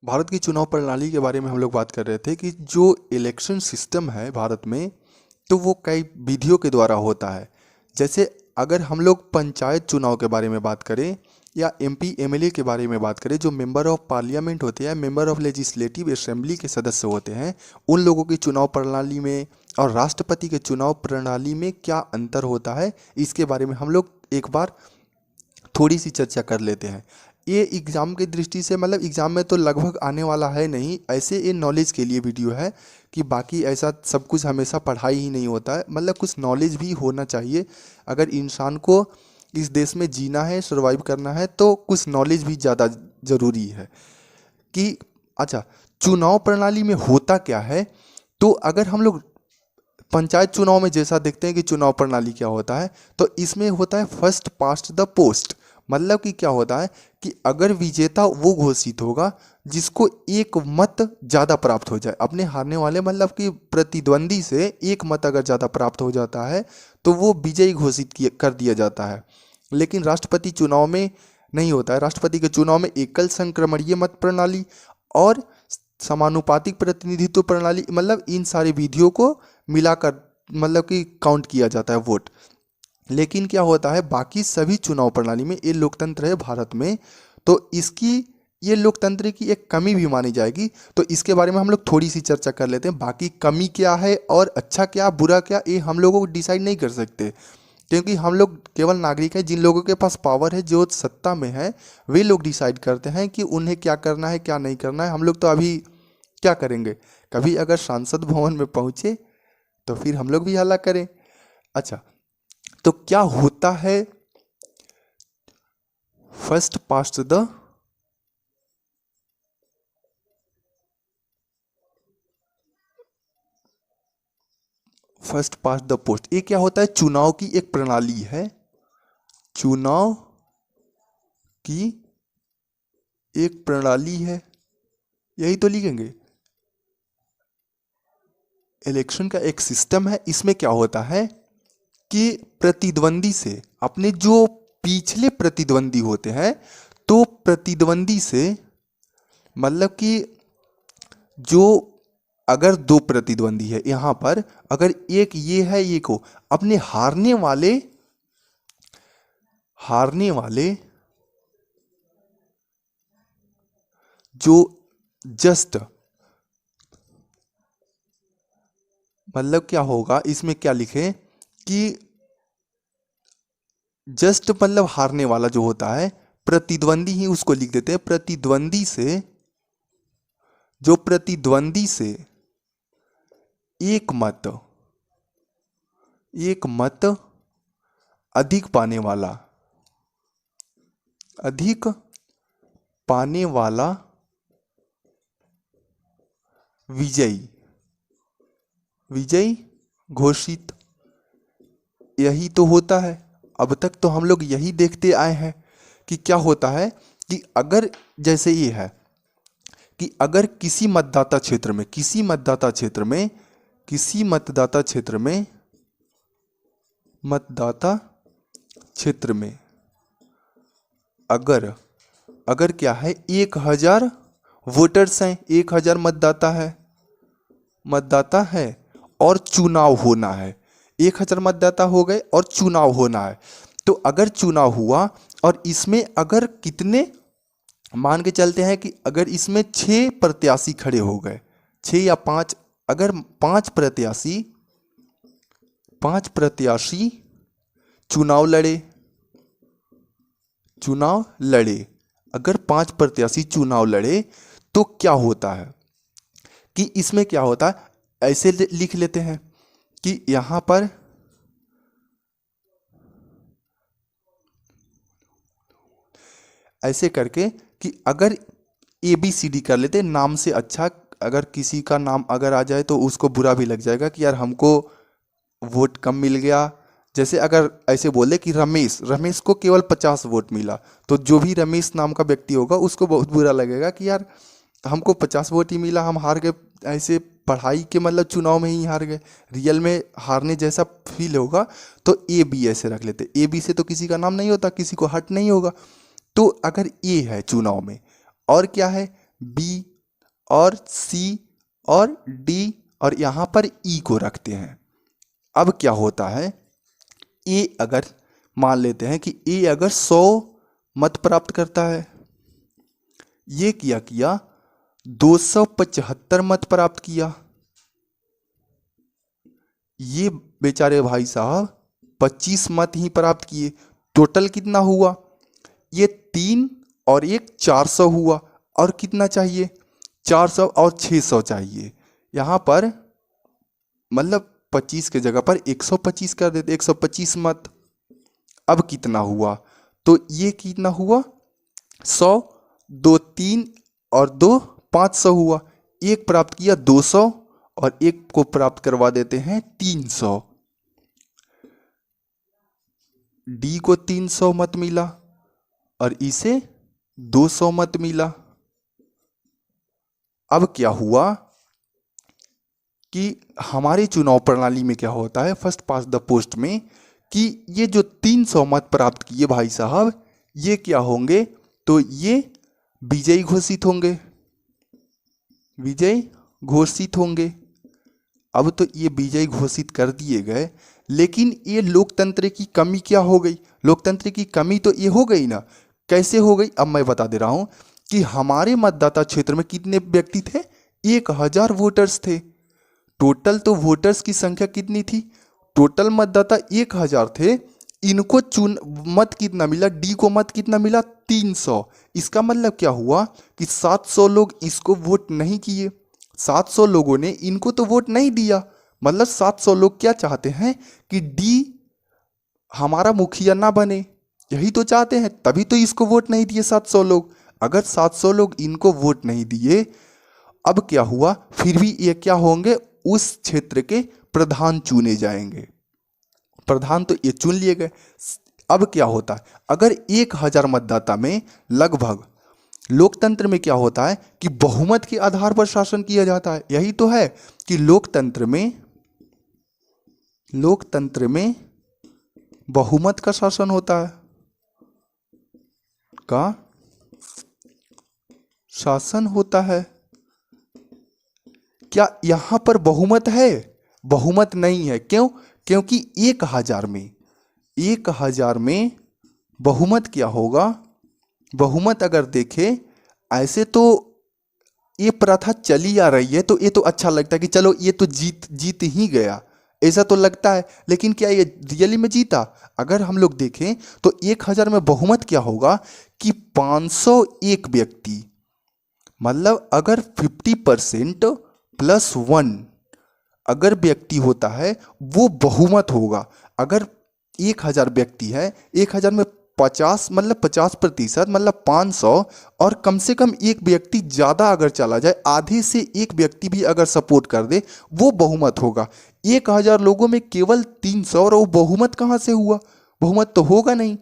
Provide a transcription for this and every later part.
भारत की चुनाव प्रणाली के बारे में हम लोग बात कर रहे थे कि जो इलेक्शन सिस्टम है भारत में, तो वो कई विधियों के द्वारा होता है। जैसे अगर हम लोग पंचायत चुनाव के बारे में बात करें या एमपी एमएलए के बारे में बात करें, जो मेंबर ऑफ पार्लियामेंट होते हैं, मेंबर ऑफ लेजिस्लेटिव असेंबली के सदस्य होते हैं, उन लोगों की चुनाव प्रणाली में और राष्ट्रपति के चुनाव प्रणाली में क्या अंतर होता है, इसके बारे में हम लोग एक बार थोड़ी सी चर्चा कर लेते हैं। ये एग्ज़ाम की दृष्टि से, मतलब एग्ज़ाम में तो लगभग आने वाला है नहीं, ऐसे ये नॉलेज के लिए वीडियो है कि बाकी ऐसा सब कुछ हमेशा पढ़ाई ही नहीं होता है, मतलब कुछ नॉलेज भी होना चाहिए। अगर इंसान को इस देश में जीना है, सर्वाइव करना है, तो कुछ नॉलेज भी ज़्यादा ज़रूरी है। कि अच्छा, चुनाव प्रणाली में होता क्या है, तो अगर हम लोग पंचायत चुनाव में जैसा देखते हैं कि चुनाव प्रणाली क्या होता है, तो इसमें होता है फर्स्ट पास्ट द पोस्ट। मतलब कि क्या होता है कि अगर विजेता वो घोषित होगा जिसको एक मत ज़्यादा प्राप्त हो जाए, अपने हारने वाले मतलब कि प्रतिद्वंदी से एक मत अगर ज़्यादा प्राप्त हो जाता है तो वो विजयी घोषित कर दिया जाता है। लेकिन राष्ट्रपति चुनाव में नहीं होता है। राष्ट्रपति के चुनाव में एकल संक्रमणीय मत प्रणाली और समानुपातिक प्रतिनिधित्व प्रणाली, मतलब इन सारी विधियों को मिलाकर मतलब कि काउंट किया जाता है वोट। लेकिन क्या होता है, बाकी सभी चुनाव प्रणाली में, ये लोकतंत्र है भारत में, तो इसकी ये लोकतंत्र की एक कमी भी मानी जाएगी। तो इसके बारे में हम लोग थोड़ी सी चर्चा कर लेते हैं। बाकी कमी क्या है और अच्छा क्या बुरा क्या, ये हम लोगों को डिसाइड नहीं कर सकते, क्योंकि हम लोग केवल नागरिक हैं। जिन लोगों के पास पावर है, जो सत्ता में है, वे लोग डिसाइड करते हैं कि उन्हें क्या करना है क्या नहीं करना है। हम लोग तो अभी क्या करेंगे, कभी अगर सांसद भवन में पहुँचे तो फिर हम लोग भी हल्ला करें। अच्छा, तो क्या होता है first past the first past the post, ये क्या होता है, चुनाव की एक प्रणाली है। चुनाव की एक प्रणाली है, यही तो लिखेंगे। इलेक्शन का एक सिस्टम है। इसमें क्या होता है कि प्रतिद्वंदी से, अपने जो पिछले प्रतिद्वंदी होते हैं, तो प्रतिद्वंदी से मतलब कि जो, अगर दो प्रतिद्वंदी है यहाँ पर, अगर एक ये है, ये को अपने हारने वाले जो जस्ट, मतलब क्या होगा इसमें, क्या लिखे कि जस्ट मतलब हारने वाला जो होता है, प्रतिद्वंदी ही उसको लिख देते हैं। प्रतिद्वंदी से एक मत अधिक पाने वाला विजयी घोषित, यही तो होता है। अब तक तो हम लोग यही देखते आए हैं कि क्या होता है कि अगर जैसे ये है कि अगर किसी मतदाता क्षेत्र में अगर अगर क्या है, 1000 वोटर्स हैं, 1000 मतदाता है और चुनाव होना है। 1000 मतदाता हो गए और चुनाव होना है। तो अगर चुनाव हुआ और इसमें अगर कितने, मान के चलते हैं कि अगर इसमें 6 प्रत्याशी खड़े हो गए, 6 या 5, अगर 5 प्रत्याशी चुनाव लड़े, अगर 5 प्रत्याशी चुनाव लड़े, तो क्या होता है कि इसमें क्या होता है, ऐसे लिख लेते हैं कि यहाँ पर ऐसे करके कि अगर ABCD कर लेते, नाम से अच्छा, अगर किसी का नाम अगर आ जाए तो उसको बुरा भी लग जाएगा कि यार हमको वोट कम मिल गया। जैसे अगर ऐसे बोले कि रमेश को केवल 50 वोट मिला, तो जो भी रमेश नाम का व्यक्ति होगा उसको बहुत बुरा लगेगा कि यार हमको 50 वोट ही मिला, हम हार गए। ऐसे पढ़ाई के मतलब चुनाव में ही हार गए, रियल में हारने जैसा फील होगा। तो AB ऐसे रख लेते। AB से तो किसी का नाम नहीं होता, किसी को हट नहीं होगा। तो अगर A है चुनाव में, और क्या है, B और सी और डी और यहाँ पर ई को रखते हैं। अब क्या होता है, ए अगर मान लेते हैं कि ए अगर 100 मत प्राप्त करता है, ये क्या किया 275 मत प्राप्त किया, ये बेचारे भाई साहब 25 मत ही प्राप्त किए। टोटल कितना हुआ, ये 3 और 1 400 हुआ, और कितना चाहिए 400 और 600 चाहिए। यहाँ पर मतलब 25 के जगह पर 125 कर देते, 125 मत। अब कितना हुआ, तो ये कितना हुआ 100, 2 3 और 2 500 हुआ। एक प्राप्त किया 200 और एक को प्राप्त करवा देते हैं 300। डी को 300 मत मिला और इसे 200 मत मिला। अब क्या हुआ कि हमारे चुनाव प्रणाली में क्या होता है फर्स्ट पास द पोस्ट में, कि ये जो 300 मत प्राप्त किए भाई साहब, ये क्या होंगे, तो ये विजयी घोषित होंगे, विजयी घोषित होंगे। अब तो ये विजयी घोषित कर दिए गए, लेकिन ये लोकतंत्र की कमी क्या हो गई, लोकतंत्र की कमी तो ये हो गई ना। कैसे हो गई, अब मैं बता दे रहा हूं कि हमारे मतदाता क्षेत्र में कितने व्यक्ति थे, 1000 वोटर्स थे। टोटल तो वोटर्स की संख्या कितनी थी, टोटल मतदाता 1000 थे। इनको मत कितना मिला, डी को मत कितना मिला 300। इसका मतलब क्या हुआ कि 700 लोग इसको वोट नहीं किए, 700 लोगों ने इनको तो वोट नहीं दिया। मतलब 700 लोग क्या चाहते हैं कि डी हमारा मुखिया ना बने, यही तो चाहते हैं, तभी तो इसको वोट नहीं दिए 700 लोग। अगर 700 लोग इनको वोट नहीं दिए, अब क्या हुआ, फिर भी ये क्या होंगे, उस क्षेत्र के प्रधान चुने जाएंगे। प्रधान तो ये चुन लिए गए। अब क्या होता है, अगर 1000 मतदाता में लगभग, लोकतंत्र में क्या होता है कि बहुमत के आधार पर शासन किया जाता है। यही तो है कि लोकतंत्र में बहुमत का शासन होता है, का शासन होता है। क्या यहां पर बहुमत है, बहुमत नहीं है। क्यों, क्योंकि 1000 में बहुमत क्या होगा, बहुमत अगर देखें ऐसे तो ये प्रथा चली आ रही है, तो ये तो अच्छा लगता है कि चलो ये तो जीत ही गया, ऐसा तो लगता है। लेकिन क्या ये रियली में जीता, अगर हम लोग देखें तो 1000 में बहुमत क्या होगा कि 501 व्यक्ति, मतलब अगर 50% प्लस 1 अगर व्यक्ति होता है वो बहुमत होगा। अगर 1000 व्यक्ति है, 1000 में 50 मतलब 50% मतलब 500, और कम से कम एक व्यक्ति ज़्यादा अगर चला जाए, आधे से एक व्यक्ति भी अगर सपोर्ट कर दे, वो बहुमत होगा। 1000 लोगों में केवल 300, और वो बहुमत कहाँ से हुआ, बहुमत तो होगा नहीं।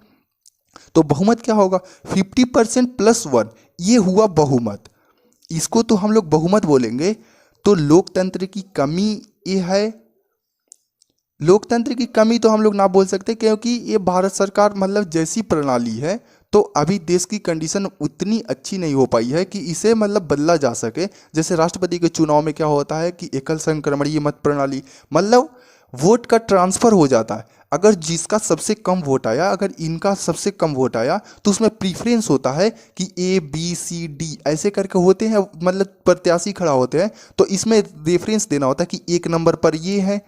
तो बहुमत क्या होगा, 50% प्लस 1, ये हुआ बहुमत। इसको तो हम लोग बहुमत बोलेंगे। तो लोकतंत्र की कमी ये है, लोकतंत्र की कमी तो हम लोग ना बोल सकते, क्योंकि ये भारत सरकार मतलब जैसी प्रणाली है, तो अभी देश की कंडीशन उतनी अच्छी नहीं हो पाई है कि इसे मतलब बदला जा सके। जैसे राष्ट्रपति के चुनाव में क्या होता है कि एकल संक्रमणीय मत प्रणाली, मतलब वोट का ट्रांसफर हो जाता है। अगर जिसका सबसे कम वोट आया, अगर इनका सबसे कम वोट आया, तो उसमें प्रीफरेंस होता है कि ए बी सी डी ऐसे करके होते हैं, मतलब प्रत्याशी खड़ा होते हैं। तो इसमें रेफरेंस देना होता है कि 1 नंबर पर ये है,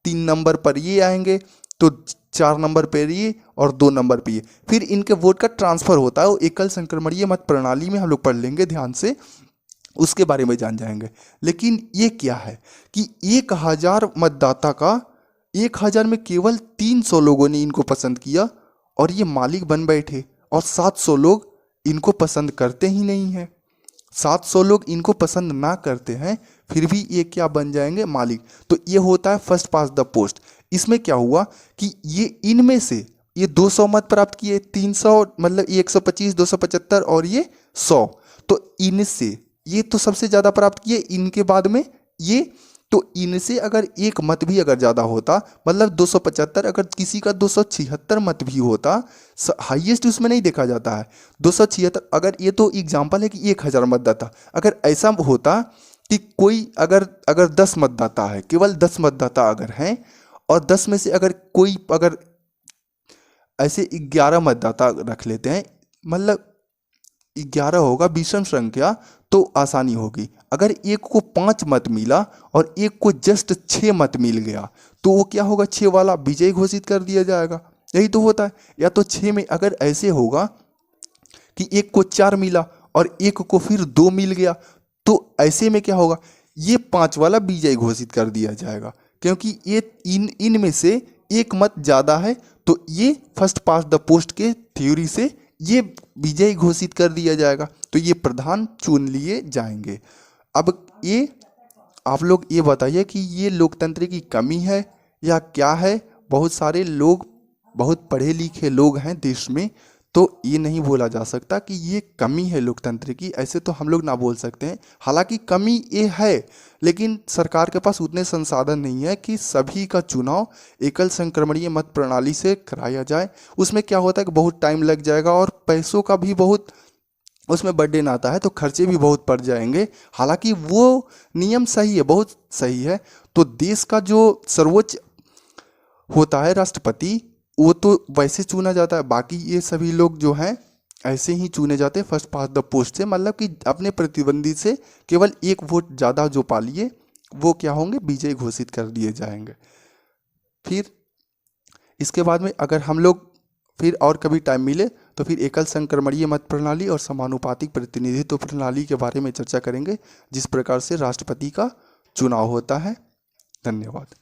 3 नंबर पर ये आएंगे, तो 4 नंबर पर ये और 2 नंबर पर ये, फिर इनके वोट का ट्रांसफर होता है। वो एकल संक्रमणीय मत प्रणाली में हम लोग पढ़ लेंगे ध्यान से, उसके बारे में जान जाएंगे। लेकिन ये क्या है कि 1000 मतदाता का 1000 में केवल 300 लोगों ने इनको पसंद किया, और ये मालिक बन बैठे, और 700 लोग इनको पसंद करते ही नहीं हैं। 700 लोग इनको पसंद ना करते हैं, फिर भी ये क्या बन जाएंगे, मालिक। तो ये होता है फर्स्ट पास द पोस्ट। इसमें क्या हुआ कि ये इनमें से ये 200 मत प्राप्त किए, 300 मतलब 125, 275 और ये 100, तो इनसे ये तो सबसे ज़्यादा प्राप्त किए। इनके बाद में ये तो इनसे अगर एक मत भी अगर ज़्यादा होता, मतलब 275, अगर किसी का 276 मत भी होता, हाईएस्ट उसमें नहीं देखा जाता है 276। अगर ये तो एग्जाम्पल है कि 1000 मतदाता, अगर ऐसा होता कि कोई अगर अगर 10 मतदाता है, केवल 10 मतदाता अगर हैं, और 10 में से अगर कोई अगर ऐसे 11 मतदाता रख लेते हैं, मतलब 11 होगा विषम संख्या, तो आसानी होगी। अगर एक को 5 मत मिला और एक को जस्ट 6 मत मिल गया, तो वो क्या होगा, 6 वाला विजयी घोषित कर दिया जाएगा। यही तो होता है। या तो 6 में अगर ऐसे होगा कि एक को 4 मिला और एक को फिर 2 मिल गया, तो ऐसे में क्या होगा, ये 5 वाला विजयी घोषित कर दिया जाएगा, क्योंकि ये इनमें से एक मत ज़्यादा है, तो ये फर्स्ट पास्ट द पोस्ट के थ्योरी से ये विजयी घोषित कर दिया जाएगा, तो ये प्रधान चुन लिए जाएंगे। अब ये आप लोग ये बताइए कि ये लोकतंत्र की कमी है या क्या है। बहुत सारे लोग, बहुत पढ़े लिखे लोग हैं देश में, तो ये नहीं बोला जा सकता कि ये कमी है लोकतंत्र की, ऐसे तो हम लोग ना बोल सकते हैं। हालांकि कमी ये है, लेकिन सरकार के पास उतने संसाधन नहीं है कि सभी का चुनाव एकल संक्रमणीय मत प्रणाली से कराया जाए। उसमें क्या होता है कि बहुत टाइम लग जाएगा और पैसों का भी बहुत उसमें बर्डन आता है, तो खर्चे भी बहुत पड़ जाएंगे। हालांकि वो नियम सही है, बहुत सही है। तो देश का जो सर्वोच्च होता है राष्ट्रपति, वो तो वैसे चुना जाता है, बाकी ये सभी लोग जो हैं ऐसे ही चुने जाते हैं फर्स्ट पास्ट द पोस्ट से, मतलब कि अपने प्रतिद्वंदी से केवल एक वोट ज़्यादा जो पा लिए वो क्या होंगे, विजयी घोषित कर दिए जाएंगे। फिर इसके बाद में अगर हम लोग फिर और कभी टाइम मिले तो फिर एकल संक्रमणीय मत प्रणाली और समानुपातिक प्रतिनिधित्व प्रणाली के बारे में चर्चा करेंगे, जिस प्रकार से राष्ट्रपति का चुनाव होता है। धन्यवाद।